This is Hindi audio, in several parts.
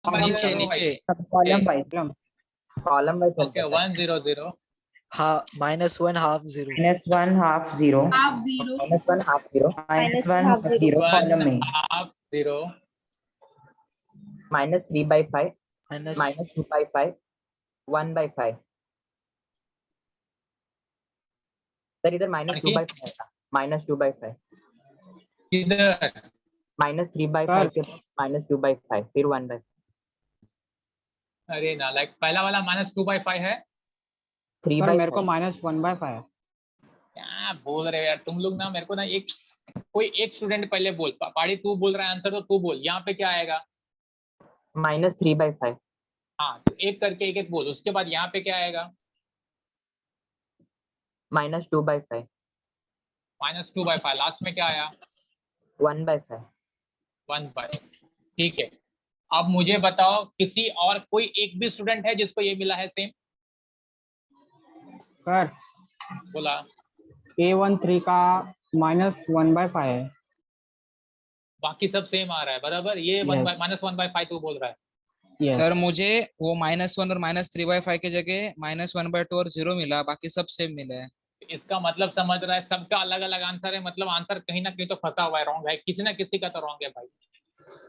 नीचे नीचे column wise okay 1 0 0 -1 half 0 -1 half 0 -1 half 0 -1 half 0 column में half 0 -3/5 minus -2/5 1/5 सर इधर -2/5 था -2/5 किधर -3/5 के -2/5 फिर 1/5 अरे ना लाइक पहला वाला -2/5 है 3/5 मेरे को -1/5 क्या बोल रहे हो यार तुम लोग ना मेरे को ना कोई एक स्टूडेंट पहले बोल पाड़ी तू बोल रहा है आंसर तो तू बोल यहाँ पे क्या आएगा -3/5 हाँ तो एक करके एक एक बोल उसके बाद यहाँ पे क्या आएगा -2/5 -2/5 लास्ट में क्या आया 1/5 1/5 ठीक है। अब मुझे बताओ किसी और कोई एक भी स्टूडेंट है जिसको ये मिला है सेम सर बोला A13 का -1/5 है बाकी सब सेम आ रहा है बराबर ये Yes. -1/5 तू बोल रहा है Yes. सर मुझे वो -1 और -3/5 की जगह -1/2 और 0 मिला, बाकी सब सेम मिला है। इसका मतलब समझ रहा है सबका अलग अलग आंसर है मतलब आंसर कहीं ना कहीं तो फंसा हुआ है रॉन्ग है किसी ना किसी का तो रॉन्ग है भाई।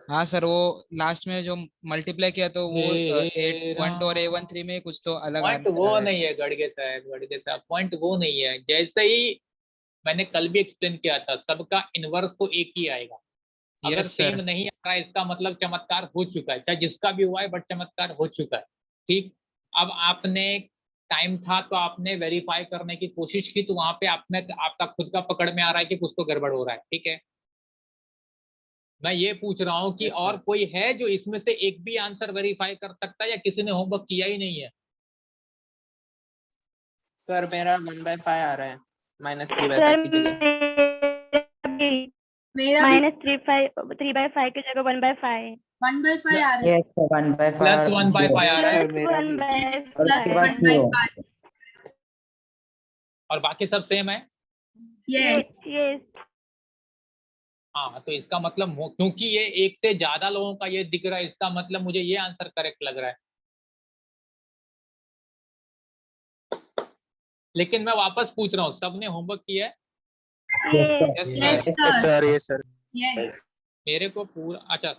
हाँ सर वो लास्ट में जो मल्टीप्लाई किया तो वो 8 और A13 में कुछ तो अलग पॉइंट आंसर वो है। नहीं है गड़गे साहब पॉइंट वो नहीं है जैसे ही मैंने कल भी एक्सप्लेन किया था सबका इनवर्स तो एक ही आएगा अगर Yes, सेम sir. नहीं आ रहा है इसका मतलब चमत्कार हो चुका है चाहे जिसका भी हुआ है बट चमत्कार हो चुका है ठीक। अब आपने टाइम था तो आपने वेरीफाई करने की कोशिश की तो वहां पे आपका खुद का पकड़ में आ रहा है कि कुछ तो गड़बड़ हो रहा है ठीक है। मैं ये पूछ रहा हूँ कि Yes, sir. और कोई है जो इसमें से एक भी आंसर वेरीफाई कर सकता है या किसी ने होमवर्क किया ही नहीं है। सर मेरा 1/5 आ रहा है -3/5 की जगह मेरा -3/5 की जगह 1/5 1/5 आ रहा है यस 1/5 प्लस 1/5 आ रहा है और उसके बाद 0 और बाकी सब सेम है। यस हाँ तो इसका मतलब क्योंकि ये एक से ज्यादा लोगों का ये दिख रहा है इसका मतलब मुझे ये आंसर करेक्ट लग रहा है। लेकिन मैं वापस पूछ रहा हूँ सबने होमवर्क किया है यस सर मेरे को पूरा अच्छा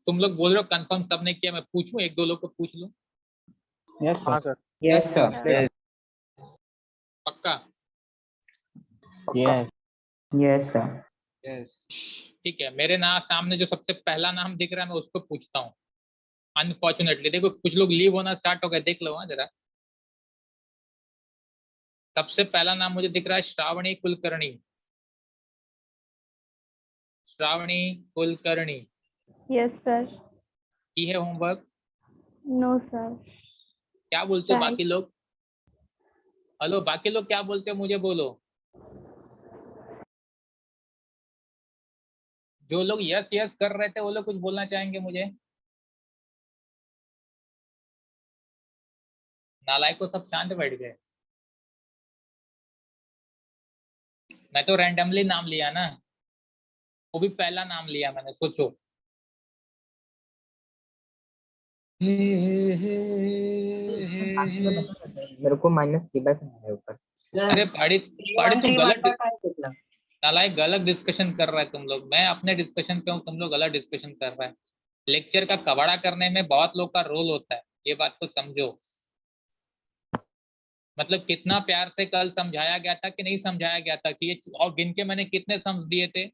तुम लोग बोल रहे हो कंफर्म सबने किया मैं पूछूं एक दो लोग को पूछ लूं Yes, हाँ sir. सर यस सर पक्का Yes. Yes sir Yes. ठीक है। मेरे नाम सामने जो सबसे पहला नाम दिख रहा है मैं उसको पूछता हूँ। अनफॉर्चुनेटली देखो कुछ लोग लीव होना स्टार्ट हो गए देख लो हाँ जरा। सबसे पहला नाम मुझे दिख रहा है श्रावणी कुलकर्णी। श्रावणी कुलकर्णी यस सर की है होमवर्क नो सर क्या बोलते हो बाकी लोग। हेलो बाकी लोग क्या बोलते हो मुझे बोलो। जो लोग यस यस कर रहे थे वो लोग कुछ बोलना चाहेंगे मुझे। नालायक को सब शांत बैठ गए। मैं तो रैंडमली नाम लिया ना वो भी पहला नाम लिया मैंने सोचो। मेरे को -3/5 है ऊपर अरे पाड़ी तुम गलत नालायक गलत डिस्कशन कर रहा है तुम लोग। मैं अपने डिस्कशन पे हूँ तुम लोग गलत डिस्कशन कर रहा है। लेक्चर का कबाड़ा करने में बहुत लोग का रोल होता है ये बात को समझो। मतलब कितना प्यार से कल समझाया गया था कि नहीं समझाया गया था कि ये और गिन के मैंने कितने सम्स दिए थे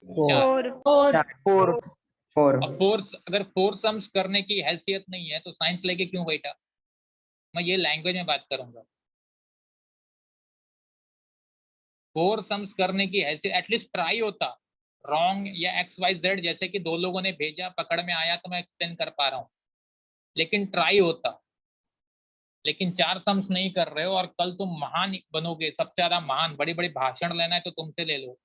4। 4 अब अगर 4 सम्स करने की हैसियत नहीं है तो साइंस लेके क्यों बैठा। मैं ये लैंग्वेज में बात करूंगा। 4 सम्स करने की हैसियत एटलीस्ट ट्राई होता। रॉन्ग या XYZ जैसे कि दो लोगों ने भेजा पकड़ में आया तो मैं एक्सप्लेन कर पा रहा हूँ लेकिन ट्राई होता। लेकिन 4 सम्स नहीं कर रहे हो और कल तुम महान बनोगे सबसे ज्यादा महान बड़ी बड़ी भाषण लेना है तो तुमसे ले लो।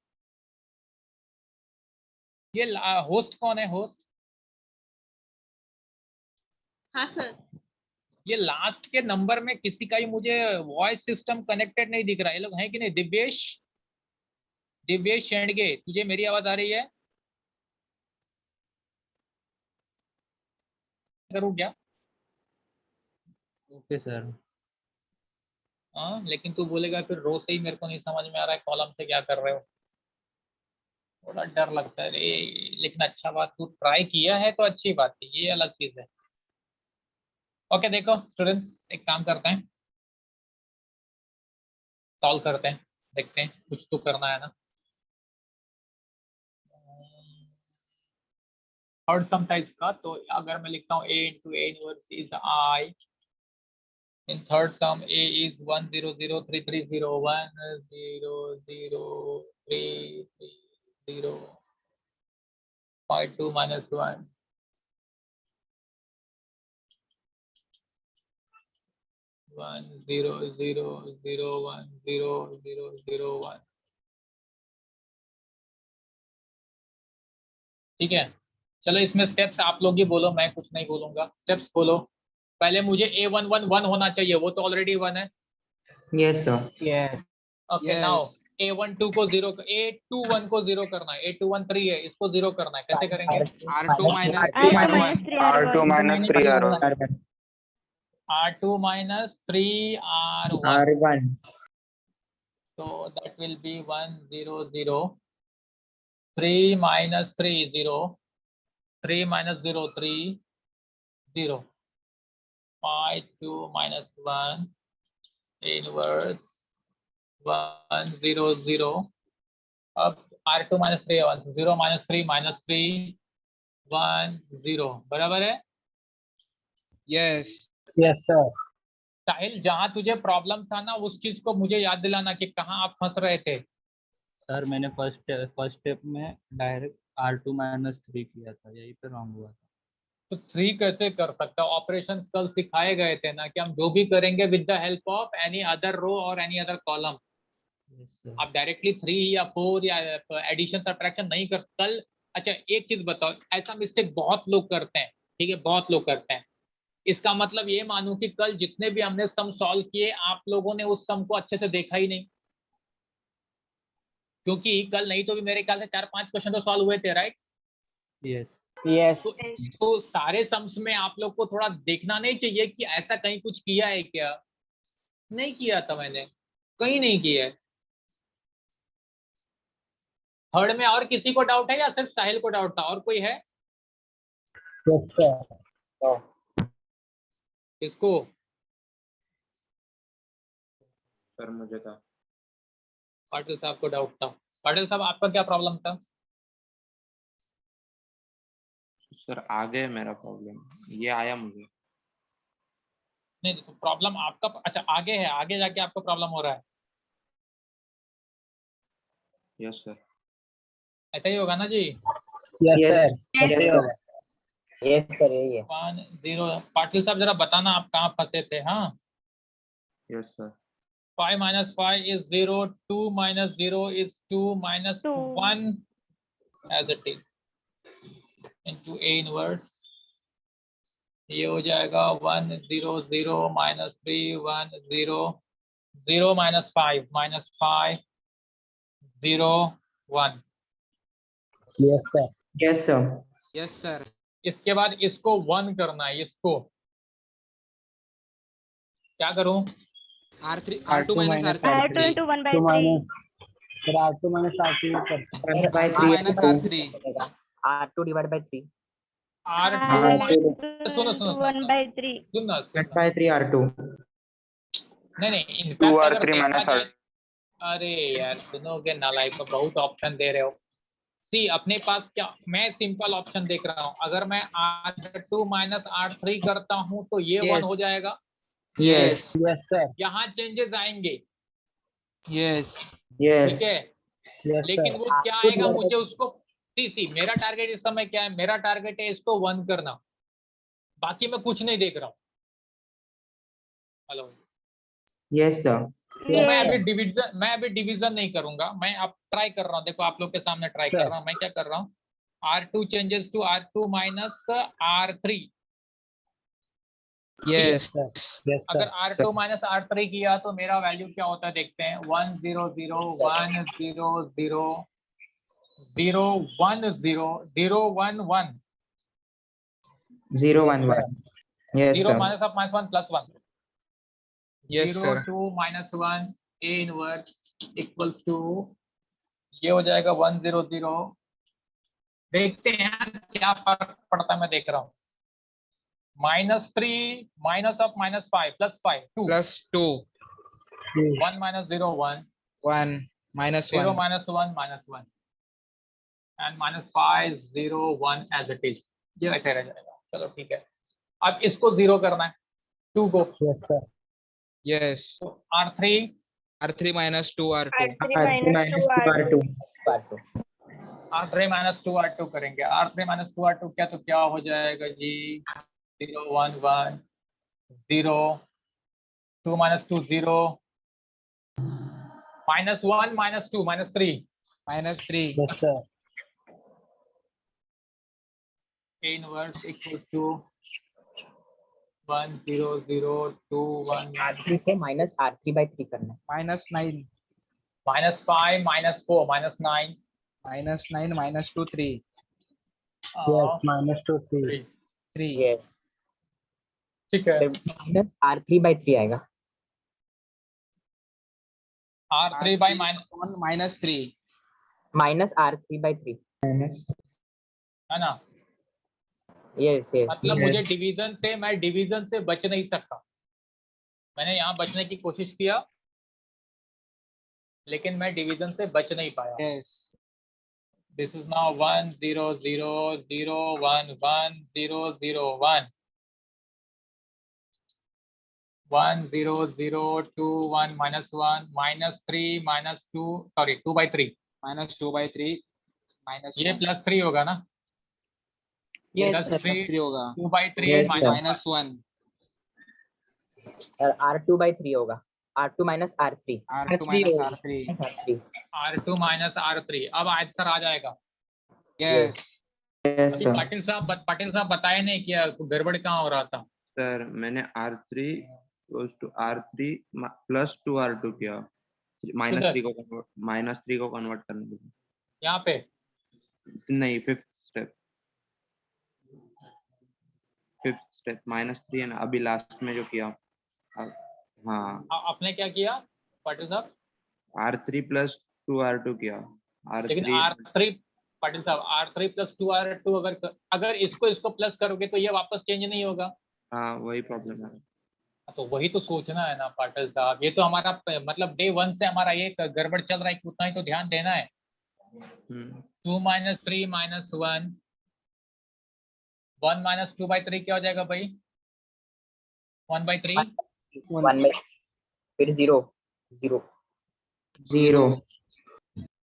ये होस्ट कौन है होस्ट। हाँ सर ये लास्ट के नंबर में किसी का ही मुझे वॉइस सिस्टम कनेक्टेड नहीं दिख रहा है। ये लोग हैं कि नहीं। दिव्येश शेंडगे तुझे मेरी आवाज आ रही है। करूँ क्या? Okay sir. हाँ, लेकिन तू बोलेगा फिर रो से ही मेरे को नहीं समझ में आ रहा है, कॉलम से क्या कर रहे हो, थोड़ा डर लगता है रे। लेकिन अच्छा बात, तू ट्राई किया है तो अच्छी बात है, ये अलग चीज है। ओके देखो स्टूडेंट्स, एक काम करते हैं, सॉल्व करते हैं, देखते हैं, कुछ तो करना है ना। थर्ड सम था इसका, तो अगर मैं लिखता हूँ a into a inverse is I, in third sum a is 1 0 0 3 3 0 1 0 0 3 3 0 5 2 minus 1 1 0 0 0 1 0 0 0 1। ठीक है, चलो इसमें स्टेप्स आप लोग ही बोलो, मैं कुछ नहीं बोलूंगा, स्टेप्स बोलो। पहले मुझे a11 1 होना चाहिए, वो तो ऑलरेडी 1 है। Yes, sir. Yes. Okay now a12 को 0, a21 को 0 करना है, a21 3 है, इसको 0 करना है, कैसे करेंगे? R2 minus R2 3 R1 minus 3 R1 minus 3 R1. R2 minus 3 R1, R1. so that will be 1 0 0 3 minus 3 0 3 minus 0 3 0 5 2 minus 1 inverse 1 0 0। अब R2 minus 3 1 0 minus 3 1 0 बराबर है। Yes Yes, sir. साहिल, जहां तुझे प्रॉब्लम था ना उस चीज को मुझे याद दिलाना कि कहाँ आप फंस रहे थे। सर मैंने फर्स्ट स्टेप में डायरेक्ट R2 minus 3 किया था, यही पे रॉन्ग हुआ था। तो 3 कैसे कर सकता? ऑपरेशन कल सिखाए गए थे ना कि हम जो भी करेंगे with the help of any other row और any other column. Yes, sir. आप डायरेक्टली 3 या 4 या एडिशन सब्ट्रैक्शन नहीं कर कल। अच्छा एक चीज बताओ, ऐसा मिस्टेक बहुत लोग करते हैं, ठीक है, बहुत लोग करते हैं। इसका मतलब ये मानो कि कल जितने भी हमने सम सॉल्व किए आप लोगों ने उस सम को अच्छे से देखा ही नहीं, क्योंकि कल नहीं तो भी मेरे ख्याल से 4-5 क्वेश्चन तो सॉल्व हुए थे, राइट? Yes. Yes. तो सारे सम्स में आप लोग को थोड़ा देखना नहीं चाहिए कि ऐसा कहीं कुछ किया है क्या? नहीं किया था मैंने, कहीं नहीं किया है। थर्ड में और किसी को डाउट है या सिर्फ साहिल को डाउट था? और कोई है? Yes, sir. किसको? सर मुझे था। पाटिल साहब को डाउट था। पाटिल साहब आपका क्या प्रॉब्लम था? सर आगे मेरा प्रॉब्लम ये आया मुझे। नहीं तो प्रॉब्लम आपका, अच्छा आगे है, आगे जाके आपको प्रॉब्लम हो रहा है। Yes sir. ऐसा ही होगा ना जी? Yes, sir. Yes, sir. Yes, sir, यही है। 1 0। पाटिल साहब जरा बताना आप कहाँ फंसे थे। हाँ, yes sir. 5 minus 5 is 0, 2 minus 0 is 2 minus 2 1 as it is into A inverse। ये हो जाएगा 1 0 0 minus 3 1 0 0 minus 5 0 1। Yes, sir. Yes, sir. Yes sir. इसके बाद इसको 1 करना है, इसको क्या करूं? R2 minus R3 R2 into 1 by 2 3 minus. Sir, R2 minus R3 करते हैं. 1 by R2 3 minus R3 R2 divided by 3। R2 R2 सुनो into 1 by 3 सुनना 1 by 3 R2. नहीं इनफैक्ट अगर देखा जाए, अरे यार सुनोगे नालायक, को बहुत ऑप्शन दे रहे हो। सी अपने पास क्या, मैं सिंपल ऑप्शन देख रहा हूँ, अगर मैं R2 minus R3 करता हूँ तो ये 1 हो जाएगा। Yes. Yes, sir. यहाँ चेंजेस आएंगे, यस Yes. ठीक है, Yes, लेकिन sir. वो क्या आएगा मुझे उसको सी मेरा टारगेट इस समय क्या है? मेरा टारगेट है इसको 1 करना, बाकी मैं कुछ नहीं देख रहा हूँ। Hello, Yes, sir. तो मैं अभी डिवीजन नहीं करूंगा, मैं अब ट्राई कर रहा हूँ। देखो आप लोग के सामने ट्राई कर रहा हूँ, मैं क्या कर रहा हूँ, R2 changes to R2 minus R3। Yes Yes, sir. अगर R2 minus R3 किया तो मेरा वैल्यू क्या होता है देखते हैं। 1 0 0 1 0 0 0 1 0 0 1 1 0 1 1. Yes, 0 sir. minus of minus 1 plus 1. Yes, 0 sir. 2 minus 1 A inverse equals to ये हो जाएगा 1 0 0. देखते हैं क्या फर्क पड़ता है, मैं देख रहा हूँ. -3 minus of minus 5 plus 5 2. Plus 2. 1 minus 0 1. 1 minus 0 1. minus 1 minus 1. And minus 5 0 1 as it is. ये ऐसे रह जाएगा. चलो ठीक है. अब इसको 0 करना है. 2 को. Yes, sir. Yes. R3 R3 minus 2 R2. R3 minus 2 R2. R2 R3 minus 2 R2 करेंगे. R3 minus 2 R2 क्या, तो क्या हो जाएगा जी? 0 1 1 0 2 minus 2 0 minus 1 minus 2 minus 3 Minus 3. Yes, sir. A inverse equals to 1 0 0 2 1 R3 से minus R3 by 3 करना है. Minus 9. minus 5 minus 4 minus 9 Minus 9 minus 2 3. Yes, minus 2 3. 3. Yes. ठीक है. फिर minus R3 by 3 आएगा. R3 by minus 1 minus 3. Minus R3 by 3. है ना. Yes, yes. मतलब Yes. मुझे डिवीजन से बच नहीं सकता. मैंने यहाँ बचने की कोशिश किया, लेकिन मैं डिवीजन से बच नहीं पाया. Yes. This is now 1 0 0 0 1 1 0 0 1 1 0 0 2 1 minus 1 minus 3 minus 2 sorry 2 by 3. Minus 2 by 3. Minus ये 1. प्लस 3 होगा ना. Yes, plus sir. 3 Plus 3 होगा. 2 by 3 Yes, minus Minus 1. और R2 by 3 होगा. R2 minus R3. R2 minus R3. Minus R3. R2 minus R3. अब आंसर आ जाएगा. Yes. Yes, अभी sir. पाटिल साहब बताए नहीं क्या गड़बड़ कहाँ हो रहा था. सर मैंने R3 goes to R3 plus 2 R2 किया. किधर? minus 3 को कन्वर्ट करने के लिए. यहाँ पे नहीं, फिफ्थ स्टेप -3 है ना, अभी लास्ट में जो किया. हाँ, आपने क्या किया पाटिल साहब? R3 plus 2 R2 किया. लेकिन R3 पाटिल साहब R3 plus 2 R2 अगर इसको प्लस करोगे तो ये वापस चेंज नहीं होगा. हाँ, वही प्रॉब्लम है. तो वही तो सोचना है ना पाटिल साहब. ये तो हमारा मतलब डे 1 से हमारा ये गड़बड़ चल रहा है, उतना ही तो ध्यान देना है. 2 minus 3 minus 1 1 minus 2 by 3 क्या हो जाएगा भाई? 1 by 3 1 by फिर 0 0 0.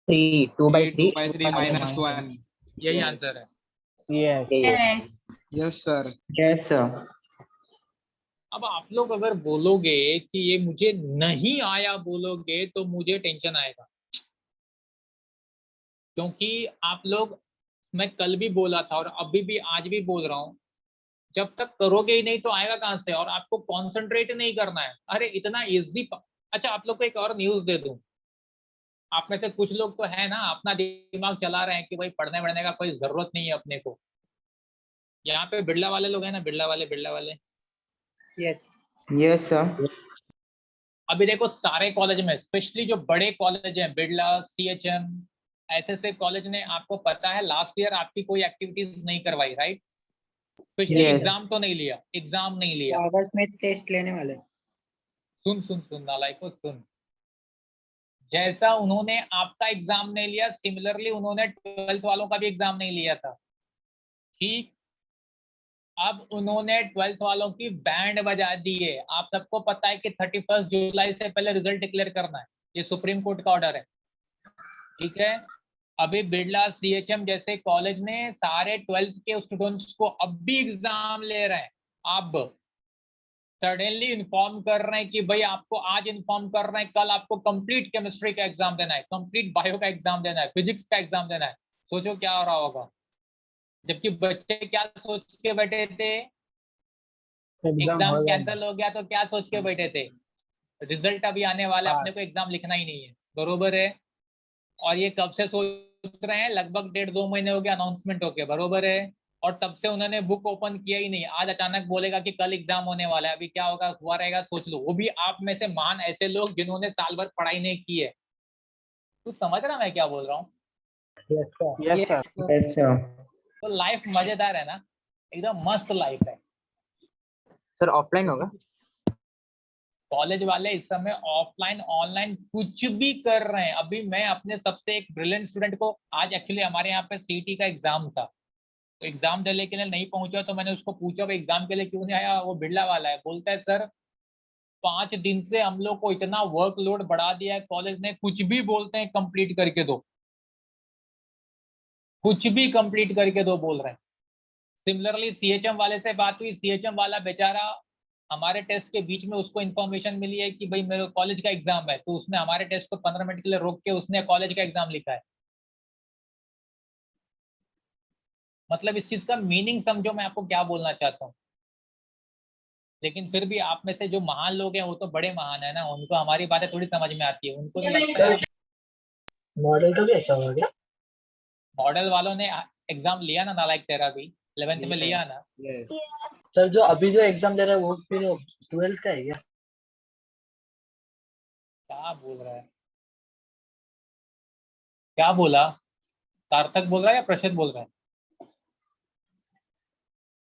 3 2 by 3 2 by 3 minus 1. यही आंसर है. Yes. Yes. Yes, sir. Yes, sir. अब आप लोग अगर बोलोगे कि ये मुझे नहीं आया बोलोगे तो मुझे टेंशन आएगा, क्योंकि आप लोग, मैं कल भी बोला था और अभी भी आज भी बोल रहा हूँ, जब तक करोगे ही नहीं तो आएगा कहाँ से. और आपको कंसंट्रेट नहीं करना है. अरे इतना इजी. अच्छा आप लोग को एक और न्यूज दे दूं. आप में से कुछ लोग तो है ना अपना दिमाग चला रहे हैं कि भाई पढ़ने वढ़ने का कोई जरूरत नहीं है अपने को. यहाँ पे बिरला वाले लोग हैं ना, बिरला वाले. Yes, sir. अभी देखो सारे कॉलेज में, स्पेशली जो बड़े कॉलेज हैं, बिरला, CHM, ऐसे कॉलेज ने, आपको पता है लास्ट ईयर आपकी कोई एक्टिविटीज नहीं करवाई, राइट? Specially Yes. एग्जाम तो नहीं लिया, एग्जाम नहीं लिया. अगस्त में टेस्ट लेने वाले. सुन नालायको सुन. जैसा उन्होंने आपका एग्जाम नहीं लिया, सिमिलरली उन्होंने 12th वालों का भी एग्जाम नहीं लिया था. ठीक. अब उन्होंने 12th वालों की बैंड बजा दी है. आप सबको पता है कि 31 जुलाई से पहले रिजल्ट डिक्लेयर करना है. ये सुप्रीम कोर्ट का ऑर्डर है. ठीक है. अभी बिरला, CHM जैसे कॉलेज ने सारे 12th के स्टूडेंट्स को अब भी एग्जाम ले रहे हैं. अब सडनली इन्फॉर्म कर रहे हैं कि भाई आपको आज इन्फॉर्म कर रहे हैं, कल आपको कंप्लीट केमिस्ट्री का एग्जाम देना है, कंप्लीट बायो का एग्जाम देना है, फिजिक्स का एग्जाम देना है. सोचो क्या हो रहा होगा. जबकि बच्चे क्या सोच के बैठे थे, एग्जाम कैंसिल हो गया तो क्या सोच के बैठे थे, रिजल्ट अभी आने वाला है, अपने को एग्जाम लिखना ही नहीं है. बरोबर है. और ये कब से सोच रहे हैं? लगभग 1.5-2 महीने हो गया अनाउंसमेंट होके. बरोबर है. और तब से उन्होंने बुक ओपन किया ही नहीं। आज अचानक बोलेगा कि कल एग्जाम होने वाला है, अभी क्या होगा हुआ रहेगा सोच लो। वो भी आप में से मान ऐसे लोग जिन्होंने साल भर पढ़ाई नहीं की है। तू समझ रहा मैं क्या बोल रहा हूँ? Yes, sir. Yes, sir. Yes, sir. तो लाइफ मजेदार है ना, एकदम मस्त लाइफ है। सर ऑफलाइन होगा? कॉलेज वाले इस समय ऑफलाइन ऑनलाइन कुछ भी कर रहे हैं। अभी मैं अपने सबसे एक ब्रिलियंट स्टूडेंट को, आज एक्चुअली हमारे यहाँ पे सीईटी का एग्जाम था, तो एग्जाम देने के लिए नहीं पहुंचा, तो मैंने उसको पूछा भाई एग्जाम के लिए क्यों नहीं आया? वो बिरला वाला है, बोलता है सर 5 दिन से हम लोग को इतना वर्कलोड बढ़ा दिया है कॉलेज ने, कुछ भी बोलते हैं कंप्लीट करके दो, कुछ भी कंप्लीट करके दो बोल रहे हैं। सिमिलरली सीएचएम वाले से बात हुई, सीएचएम वाला बेचारा हमारे टेस्ट के बीच में उसको इन्फॉर्मेशन मिली है कि भाई मेरे कॉलेज का एग्जाम है, तो उसने हमारे टेस्ट को 15 मिनट के लिए रोक के उसने कॉलेज का एग्जाम लिखा है। मतलब इस चीज का मीनिंग समझो मैं आपको क्या बोलना चाहता हूँ। लेकिन फिर भी आप में से जो महान लोग हैं वो तो बड़े महान है ना, उनको हमारी बातें थोड़ी समझ में आती है। उनको तो लगता है मॉडल तो कैसा हो गया? मॉडल वालों ने एग्जाम लिया ना, नालायक तेरा भी 11th में लिया ना। सर जो अभी जो एग्जाम दे रहा है वो फिर 12th का है क्या? क्या बोल रहा है? क्या बोला? सार्थक बोल रहा है या प्रशद बोल रहा है?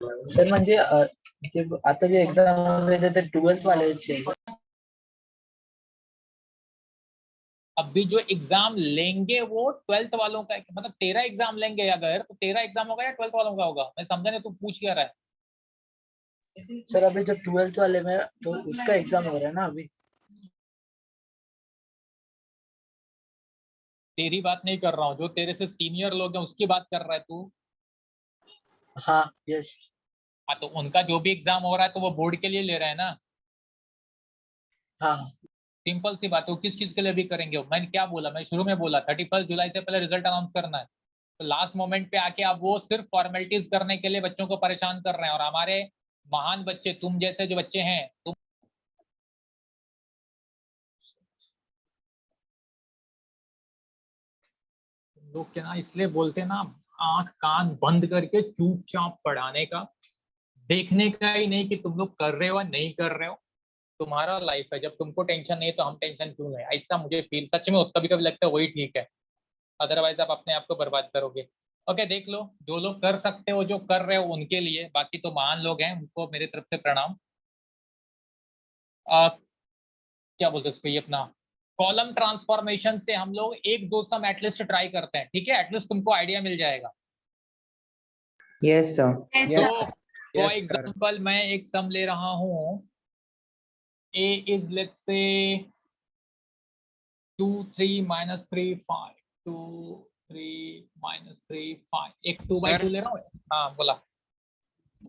सर म्हणजे जे आता जे एग्जाम देते ते 12th वालेच आहे. अभी जो एग्जाम लेंगे वो 12th वालों का है, मतलब तेरा एग्जाम लेंगे अगर, तो तेरा एग्जाम होगा या 12th वालों का होगा? मैं समझा नहीं, तू पूछ क्या रहा है? सर अभी जो 12th वाले में तो उसका एग्जाम हो रहा है ना अभी। तेरी बात नहीं कर रहा हूँ, जो तेरे से सीनियर लोग हैं उसकी बात कर रहा है तू। हाँ यस। हाँ तो उनका जो भी एग्जाम हो रहा है तो वो बोर्ड के लिए ले रहे हैं ना। हाँ सिंपल सी बात है, वो किस चीज के लिए भी करेंगे? मैंने क्या बोला, मैं शुरू में बोला 31 जुलाई से पहले रिजल्ट अनाउंस करना है, तो लास्ट मोमेंट पे आके अब वो सिर्फ फॉर्मेलिटीज करने के लिए बच्चों को परेशान कर रहे हैं। और हमारे महान बच्चे, तुम जैसे जो बच्चे हैं, तुम लोग क्या ना इसलिए बोलते हैं ना, आंख कान बंद करके चुपचाप पढ़ाने का, देखने का ही नहीं कि तुम लोग कर रहे हो या नहीं कर रहे हो। तुम्हारा लाइफ है, जब तुमको टेंशन नहीं है तो हम टेंशन क्यों लें? ऐसा मुझे फील सच में कभी कभी लगता है वही ठीक है, अदरवाइज आप अपने आप को बर्बाद करोगे। ओके देख लो, जो लोग कर सकते हो, जो कर रहे हो उनके लिए, बाकी तो महान लोग हैं, उनको मेरी तरफ से प्रणाम। क्या बोलते हैं उसको, ये अपना कॉलम ट्रांसफॉर्मेशन से हम लोग 1-2 सम एटलीस्ट ट्राई करते हैं, ठीक है? एटलीस्ट तुमको आइडिया मिल जाएगा। Yes, sir. तो फॉर Yes, sir. एग्जाम्पल मैं एक सम ले रहा हूँ, a is let's say 2 3 minus 3 5 2 3 minus 3 5, एक 2/2 Sir? ले रहा हूँ। हाँ बोला।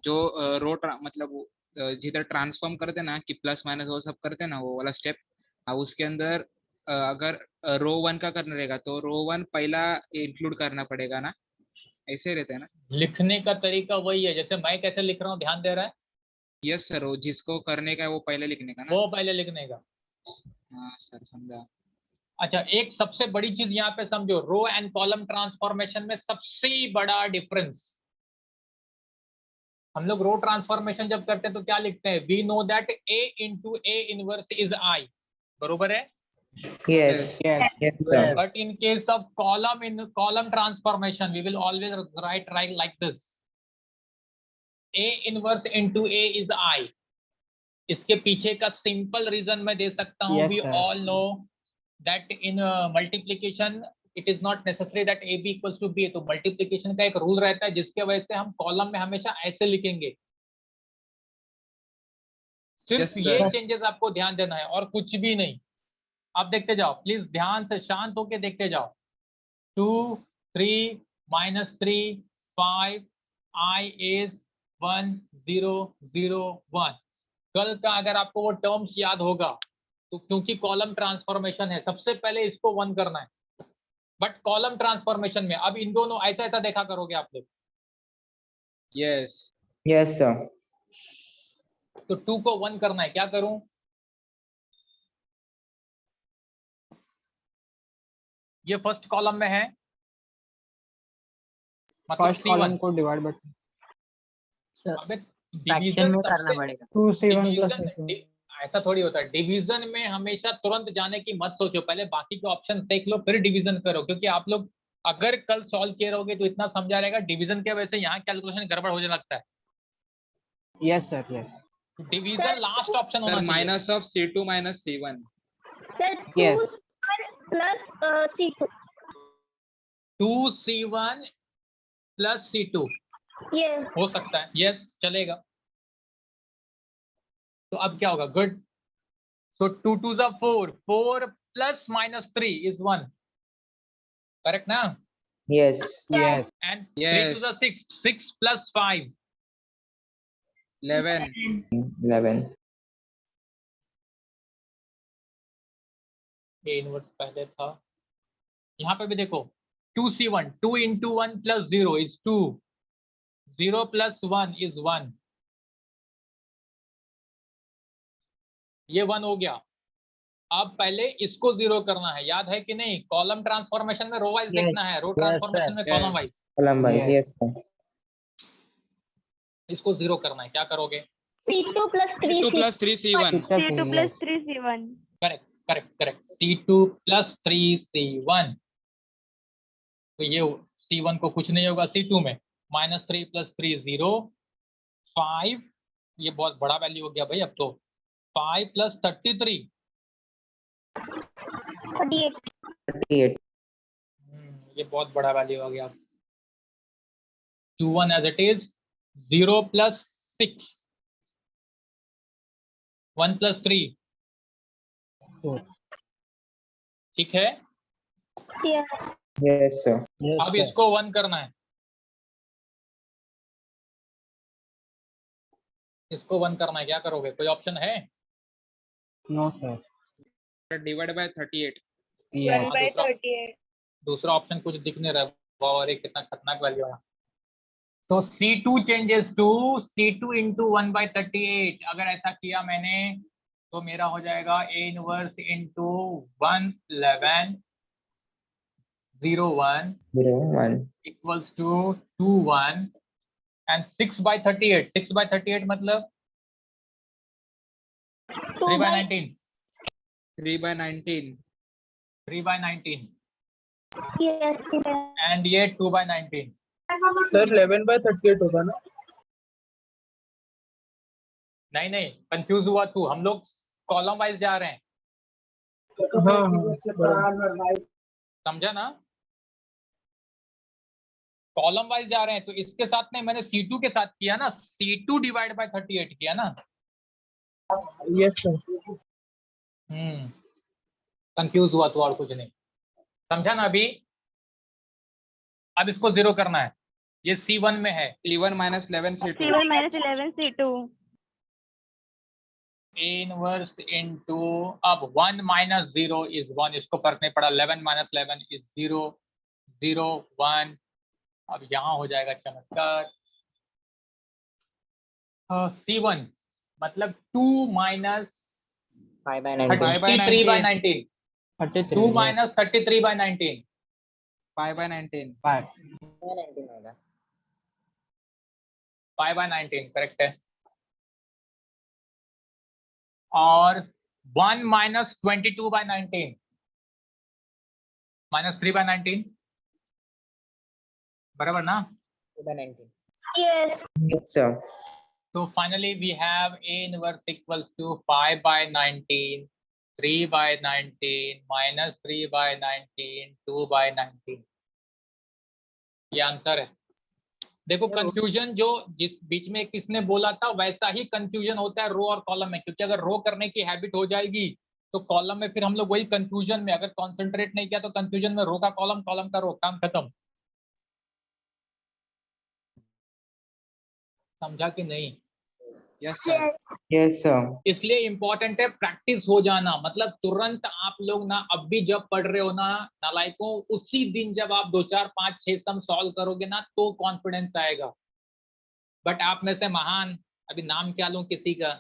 जो रो मतलब जिधर ट्रांसफॉर्म करते ना कि प्लस माइनस वो सब करते ना, वो वाला स्टेप, उसके अंदर अगर रो 1 का करना रहेगा तो रो 1 पहला इंक्लूड करना पड़ेगा ना, ऐसे रहता है ना? लिखने का तरीका वही है, जैसे मैं कैसे लिख रहा हूँ, ध्यान दे रहा है? यस सर, वो जिसको करने का है वो पहले लिखने का ना। वो पहले लिखने का। हाँ सर समझा। अच्छा एक सबसे बड़ी चीज यहाँ पे समझो, रो एंड कॉलम ट्रांसफॉर्मेशन में सबसे बड़ा डिफरेंस, हम लोग रो ट्रांसफॉर्मेशन जब करते हैं तो क्या लिखते हैं? We know that a into a inverse is I, बरोबर है? Yes. Yes. Yes, sir. But in case of column, in column transformation, we will always write like this: a inverse into a is I. इसके पीछे का सिंपल रीजन मैं दे सकता हूँ। Yes, we sir. all know that in multiplication it is not necessary that ab equals to b, तो मल्टीप्लीकेशन का एक रूल रहता है जिसके वजह से हम कॉलम में हमेशा ऐसे लिखेंगे। सिर्फ Yes, ये sir. चेंजेस आपको ध्यान देना है और कुछ भी नहीं। आप देखते जाओ, प्लीज ध्यान से शांत होके देखते जाओ। 2 3 minus 3 5 I is 1 0 0 1। कल का अगर आपको वो टर्म्स याद होगा तो, क्योंकि कॉलम ट्रांसफॉर्मेशन है, सबसे पहले इसको 1 करना है। बट कॉलम ट्रांसफॉर्मेशन में अब इन दोनों ऐसा ऐसा देखा करोगे आप लोग। Yes Yes, sir. तो 2 को 1 करना है, क्या करूं? ये फर्स्ट कॉलम में है, मतलब फर्स्ट कॉलम को डिवाइड बाय अबे फ्रैक्शन डिवीजन में करना सबसे पड़ेगा। 2c1 plus डिवीजन ऐसा थोड़ी होता है, डिवीजन में हमेशा तुरंत जाने की मत सोचो, पहले बाकी के ऑप्शंस देख लो फिर डिवीजन करो, क्योंकि आप लोग अगर कल सॉल्व किए रहोगे तो इतना समझा रहेगा, डिवीजन के वजह से यहाँ कैलकुलेशन गड़बड़ होने लगता है। Yes sir yes division last option होना सर चाहिए। Minus of C2 minus C1। Sir Yes. 2 plus C2. 2C1 plus C2 Yes. हो सकता है, यस चलेगा। तो अब क्या होगा, good. So 2 2 is 4, 4 plus -3 is 1, correct ना? Yes. Yes And 3 to the Yes. 6, 6 plus 5, 11। 11. A inverse पहले था, यहाँ पे भी देखो 2C1, 2 into 1 plus 0 is 2, 0 plus 1 is 1, ये 1 हो गया। अब पहले इसको 0 करना है, याद है कि नहीं? कॉलम ट्रांसफॉर्मेशन में रो वाइज Yes. देखना है, रो ट्रांसफॉर्मेशन में column wise. Column wise. Yes. Yes, sir. इसको 0 करना है, क्या करोगे? C2 plus 2 3C. plus 3C1। C2 plus 3C1. Correct correct correct, C2 plus 3C1। तो ये C1 को कुछ नहीं होगा C2 में, -3 plus 3 0, 5, ये बहुत बड़ा वैल्यू हो गया भाई अब तो, 5 plus 33, 38. 38. ये बहुत बड़ा वैल्यू हो गया। 21 as it is, 0 plus 6, 1 plus 3, ठीक है? Yes. Yes, sir. अब इसको 1 करना है, इसको 1 करना है, क्या करोगे? कोई ऑप्शन है? No sir divide by 38। Yes 1 by 38. दूसरा ऑप्शन कुछ दिख नहीं रहा, और एक कितना खतरनाक वैल्यू है। तो C2 changes to C2 into 1 by 38, अगर ऐसा किया मैंने तो मेरा हो जाएगा A inverse into 1 11 0 1 0 1. equals to 2 1 and 6 by 38, 6 by 38 मतलब 3 by 19, 3 by 19। 3 by 19 Yes. and ये 2 by 19। सर 11 by 38 होगा ना? नहीं नहीं, कंफ्यूज हुआ तू, हम लोग कॉलम वाइज जा रहे हैं, समझा ना? कॉलम वाइज जा रहे हैं, तो इसके साथ नहीं, मैंने C2 के साथ किया ना, C2 डिवाइड बाय 38 किया ना। Yes sir. कंफ्यूज हुआ तो और कुछ नहीं, समझा ना अभी? अब इसको 0 करना है, ये C1 में है, C1 minus 11 C2। C1 minus 11 C2. A inverse into, अब 1 minus 0 is 1, इसको फर्क नहीं पड़ा, 11 minus 11 is 0, 0 1, अब यहाँ हो जाएगा चमत्कार। C1 मतलब 2 minus 5 by 19. 33 by 19, 33 2 minus 33 by 19, 5 by 19। 5 होगा 5 by 19 करेक्ट है। और 1 minus 22 by 19, -3 by 19, बराबर ना? 2 by 19. Yes. Yes, sir. So finally we have A inverse equals to 5 by 19, 3 by 19, -3 by 19, 2 by 19, ये आंसर है। देखो कंफ्यूजन जो जिस बीच में किसने बोला था वैसा ही कंफ्यूजन होता है रो और कॉलम में, क्योंकि अगर रो करने की हैबिट हो जाएगी तो कॉलम में फिर हम लोग वही कंफ्यूजन में, अगर कॉन्सेंट्रेट नहीं किया तो कंफ्यूजन में रो का कॉलम, कॉलम का रो, काम खत्म। समझा कि नहीं? Yes sir. Yes. Yes, sir. इसलिए इंपॉर्टेंट है प्रैक्टिस हो जाना, मतलब तुरंत आप लोग ना, अब भी जब पढ़ रहे हो ना नालायकों, उसी दिन जब आप 2 4 5 6 सम सॉल्व करोगे ना तो कॉन्फिडेंस आएगा। बट आप में से महान, अभी नाम क्या लूं किसी का,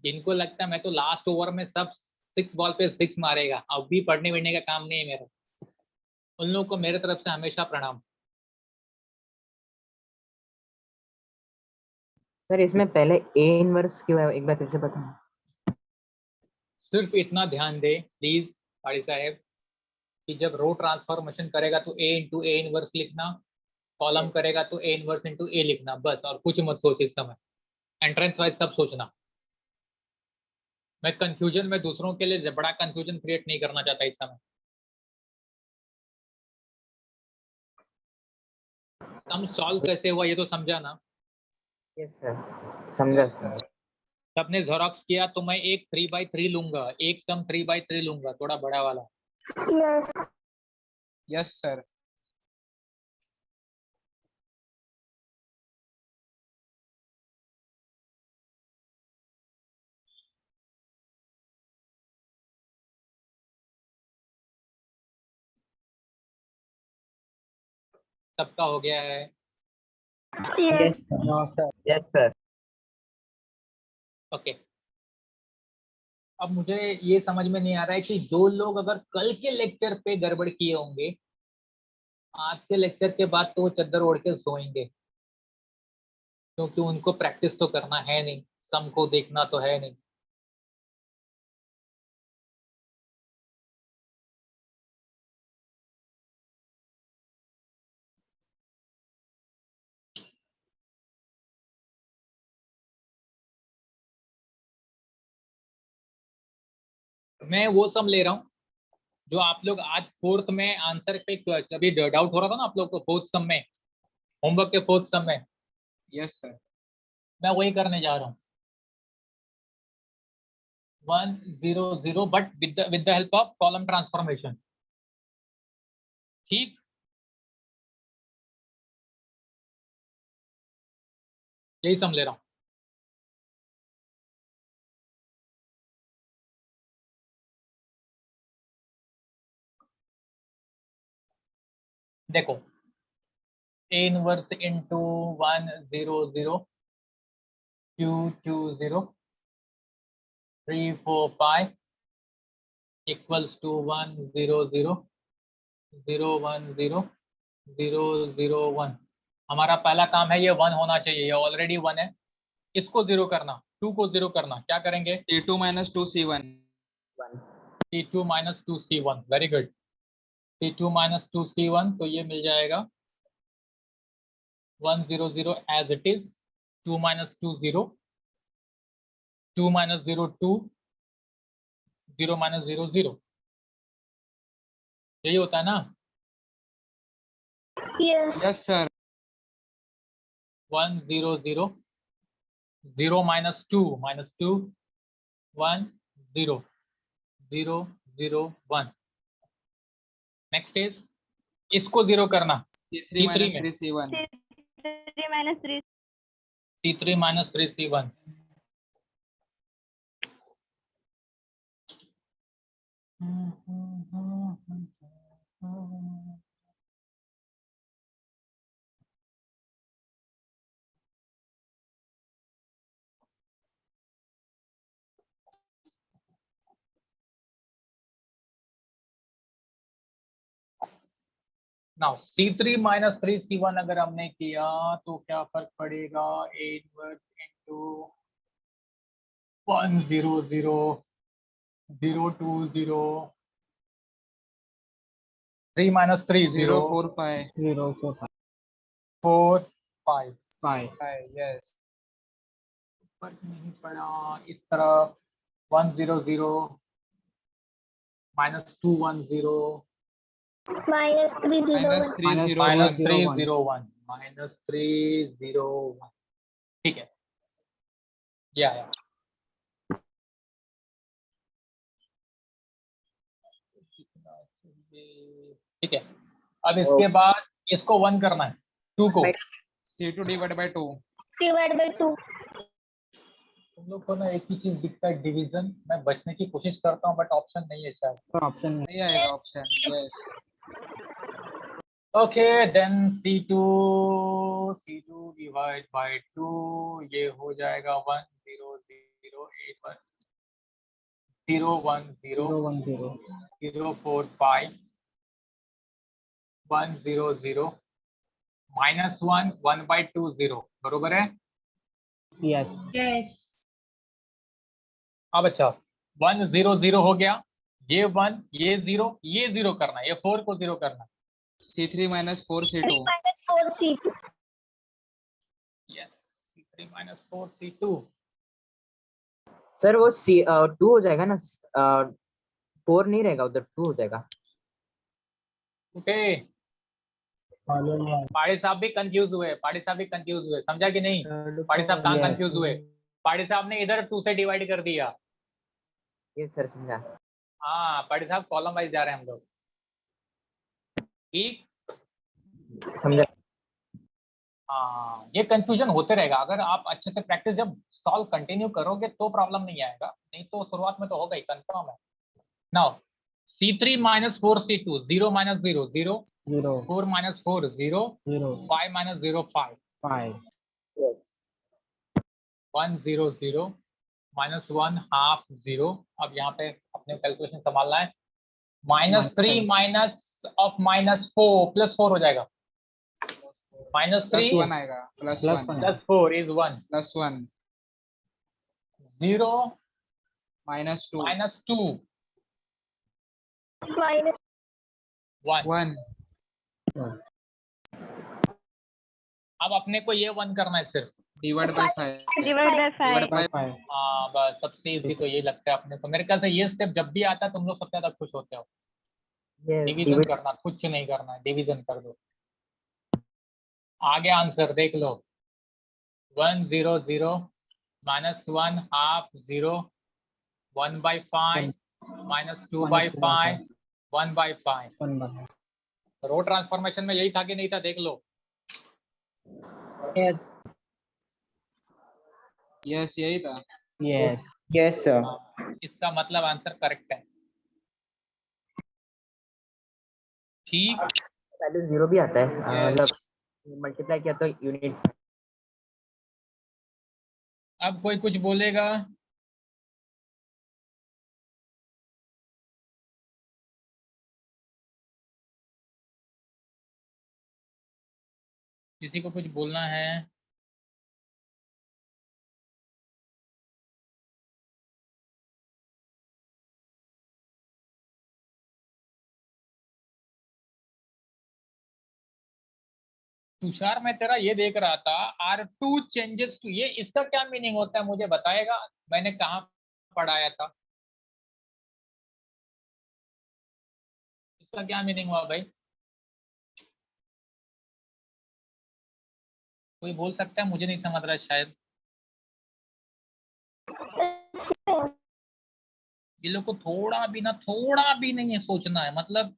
जिनको लगता है मैं तो लास्ट ओवर में सब 6 बॉल पे 6 मारेगा, अब भी पढ़ने वढ़ने का काम नहीं है मेरा, उन लोगों को मेरे तरफ से हमेशा प्रणाम। सर इसमें पहले ए इनवर्स क्यों है, एक बार फिर से बताना। सिर्फ इतना ध्यान दे प्लीज पाड़ी साहब कि जब रो ट्रांसफॉर्मेशन करेगा तो ए इंटू ए इनवर्स लिखना, कॉलम करेगा तो ए इनवर्स इंटू ए लिखना, बस और कुछ मत सोच इस समय। एंट्रेंस वाइज सब सोचना। मैं कंफ्यूजन में दूसरों के लिए बड़ा कंफ्यूजन क्रिएट नहीं करना चाहता इस समय। सम सॉल्व कैसे हुआ ये तो समझा ना? यस सर, समझा Yes, सर। सबने ज़ेरॉक्स किया तो मैं एक 3/3 लूंगा, एक सम 3/3 लूंगा, थोड़ा बड़ा वाला। Yes. Yes sir. सबका हो गया है? Yes. Yes sir. ओके। अब मुझे ये समझ में नहीं आ रहा है कि जो लोग अगर कल के लेक्चर पे गड़बड़ किए होंगे, आज के लेक्चर के बाद तो वो चद्दर ओढ़ के सोएंगे, क्योंकि उनको प्रैक्टिस तो करना है नहीं, सम को देखना तो है नहीं। मैं वो सम ले रहा हूँ जो आप लोग आज फोर्थ में आंसर पे कभी डाउट हो रहा था ना आप लोग को, फोर्थ सम में, होमवर्क के फोर्थ सम में, यस सर। मैं वही करने जा रहा हूँ। 1 0 0 but with the help of column transformation. ठीक, यही सम ले रहा हूँ। देखो, a inverse into 1 0 0 2 2 0 3 4 5 equals to 1 0 0 0 1 0 0 0 1। हमारा पहला काम है ये 1 होना चाहिए, ये ऑलरेडी 1 है। इसको 0 करना, 2 को 0 करना, क्या करेंगे? C2 minus 2 C1। C2 minus 2 C1, very good. C2 minus 2 C1, तो ये मिल जाएगा 1 0 0 as it is, 2 minus 2 0, 2 minus 0 2, 0 minus 0 0। यही होता है ना? Yes. Yes sir. 1 0 0 0 minus 2 1 0 0 0 1। Next is इसको 0 करना, C3 minus में 3 C1। C3 minus 3. C3 minus 3 C1। Now C3 minus 3 C1 अगर हमने किया तो क्या फर्क पड़ेगा? A inverse into 1 0 0 0 2 0 3 minus 3 0 4 5 0 4 4 5 5 5। Yes. फर्क नहीं पड़ा। इस तरफ 1 0 0 minus 2 1 0 Minus 3 0 minus 1. 3 0 minus 1। 3 0 1 minus 3 0 1। ठीक है, ये आया। ठीक है, अब इसके बाद इसको 1 करना है, 2 को। C2 divided by 2। Divided by 2. तुम लोग को ना एक ही चीज दिखता है, डिवीजन। मैं बचने की कोशिश करता हूँ बट ऑप्शन नहीं है शायद। ऑप्शन में नहीं आएगा option. Yes. Okay then C2 divide by 2, ये हो जाएगा 1 0 0 8 0 1 0 0 1 0 0 4 5 1 0 0 -1 1/2 0, बरोबर है? यस यस अब अच्छा 1 0 0 हो गया, ये 1 ये 0 ये 0 करना है, ये 4 को 0 करना है। C3 minus 4 C2. minus 4C2. Yes C3 minus 4 C2। Sir वो टू हो जाएगा ना, 4 नहीं रहेगा उधर, 2 हो जाएगा। ओके पाड़ी साहब भी कंफ्यूज हुए, पाड़ी साहब भी कंफ्यूज हुए, समझा कि नहीं? पाड़ी साहब कहाँ कंफ्यूज हुए? पाड़ी साहब ने इधर 2 से डिवाइड कर दिया। यस सर समझा। हाँ पाड़ी साहब कॉलम वाइज जा रहे हैं हम लोग, ठीक? समझा। हाँ ये कंफ्यूजन होते रहेगा, अगर आप अच्छे से प्रैक्टिस जब सॉल्व कंटिन्यू करोगे तो प्रॉब्लम नहीं आएगा, नहीं तो शुरुआत में तो होगा ही, कंफर्म है। Now C3 minus 4 C2, 0 minus 0 0, 0 4 minus 4 0, 0 5 minus 0 5, 5 1 0 0 minus 1 half 0। अब यहाँ पे अपने कैलकुलेशन संभालना है। -3 माइनस ऑफ -4 प्लस 4 हो जाएगा, -3 +1 आएगा, +1 प्लस 4 इज 1, +1 0 -2 -2 Minus 1। 1 अब अपने को ये 1 करना है सिर्फ, divide by 5 divided by 5. Divide by 5 हाँ बस सबसे इजी तो ये लगता है अपने को, मेरे ख्याल से ये स्टेप जब भी आता है तुम लोग सबसे ज्यादा खुश होते हो। डिवीजन करना, कुछ नहीं करना है, डिवीजन कर दो। आगे आंसर देख लो, 1 0 0 -1 half 0, 1 by 5 -2 by 5 1 by 5। 1 bye row transformation में यही था कि नहीं था, देख लो। यस यस यही था। Yes Yes, sir. इसका मतलब आंसर करेक्ट है, ठीक? वैल्यू 0 भी आता है, Yes. मतलब मल्टीप्लाई किया तो यूनिट। अब कोई कुछ बोलेगा? किसी को कुछ बोलना है? तुषार मैं तेरा ये देख रहा था, R2 चेंजेस टू, ये इसका क्या मीनिंग होता है मुझे बताएगा? मैंने कहाँ पढ़ाया था, इसका क्या मीनिंग हुआ भाई? कोई बोल सकता है? मुझे नहीं समझ रहा शायद। ये लोग को थोड़ा भी नहीं है सोचना है, मतलब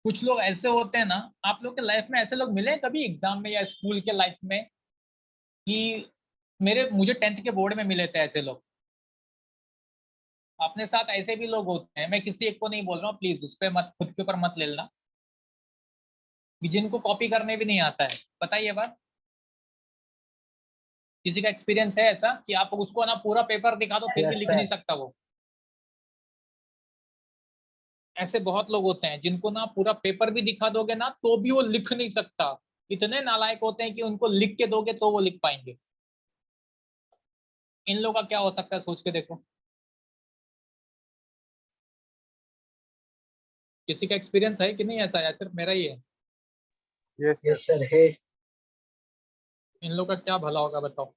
कुछ लोग ऐसे होते हैं ना, आप लोग के लाइफ में ऐसे लोग मिले कभी एग्जाम में या स्कूल के लाइफ में, कि मुझे 10th के बोर्ड में मिले थे ऐसे लोग। अपने साथ ऐसे भी लोग होते हैं, मैं किसी एक को नहीं बोल रहा हूँ, प्लीज उस पर मत, खुद के ऊपर मत ले लेना, कि जिनको कॉपी करने भी नहीं आता है। पता है ये बात? किसी का एक्सपीरियंस है ऐसा कि आप उसको ना पूरा पेपर दिखा दो फिर भी लिख नहीं सकता वो? ऐसे बहुत लोग होते हैं जिनको ना पूरा पेपर भी दिखा दोगे ना तो भी वो लिख नहीं सकता, इतने नालायक होते हैं कि उनको लिख के दोगे तो वो लिख पाएंगे। इन लोगों का क्या हो सकता है सोच के देखो। किसी का एक्सपीरियंस है कि नहीं ऐसा, या सिर्फ मेरा ही है? यस सर है। इन लोगों का क्या भला होगा बताओ?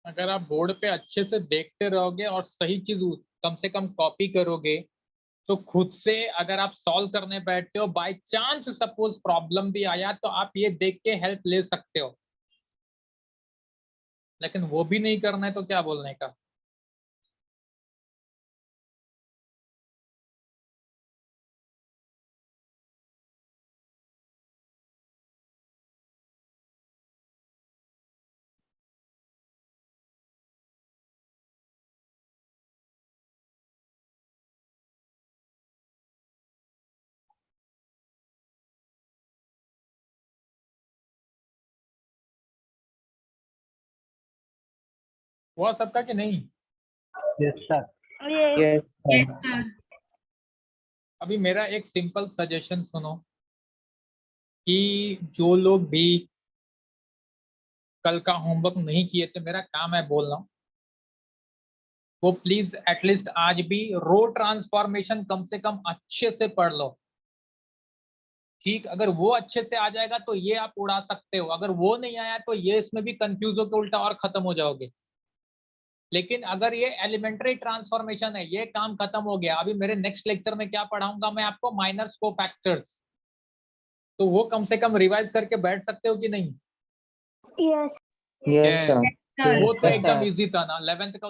अगर आप बोर्ड पे अच्छे से देखते रहोगे और सही चीज कम से कम कॉपी करोगे तो खुद से अगर आप सॉल्व करने बैठते हो, बाय चांस सपोज प्रॉब्लम भी आया तो आप ये देख के हेल्प ले सकते हो, लेकिन वो भी नहीं करना है तो क्या बोलने का। हुआ सबका कि नहीं? Yes sir. Yes. Yes, sir. अभी मेरा एक सिंपल सजेशन सुनो कि जो लोग भी कल का होमवर्क नहीं किए थे, मेरा काम है बोलना, वो प्लीज एटलीस्ट आज भी रो ट्रांसफॉर्मेशन कम से कम अच्छे से पढ़ लो। ठीक, अगर वो अच्छे से आ जाएगा तो ये आप उड़ा सकते हो, अगर वो नहीं आया तो ये इसमें भी कंफ्यूज होकर उल्टा और खत्म हो जाओगे। लेकिन अगर ये एलिमेंट्री ट्रांसफॉर्मेशन है, ये काम खत्म हो गया। अभी मेरे नेक्स्ट लेक्चर में क्या पढ़ाऊंगा मैं आपको? माइनर्स को फैक्टर्स, तो वो कम से कम रिवाइज करके बैठ सकते हो कि नहीं? Yes. Yes, sir. वो तो Yes, एकदम sir. इजी था ना, 11th का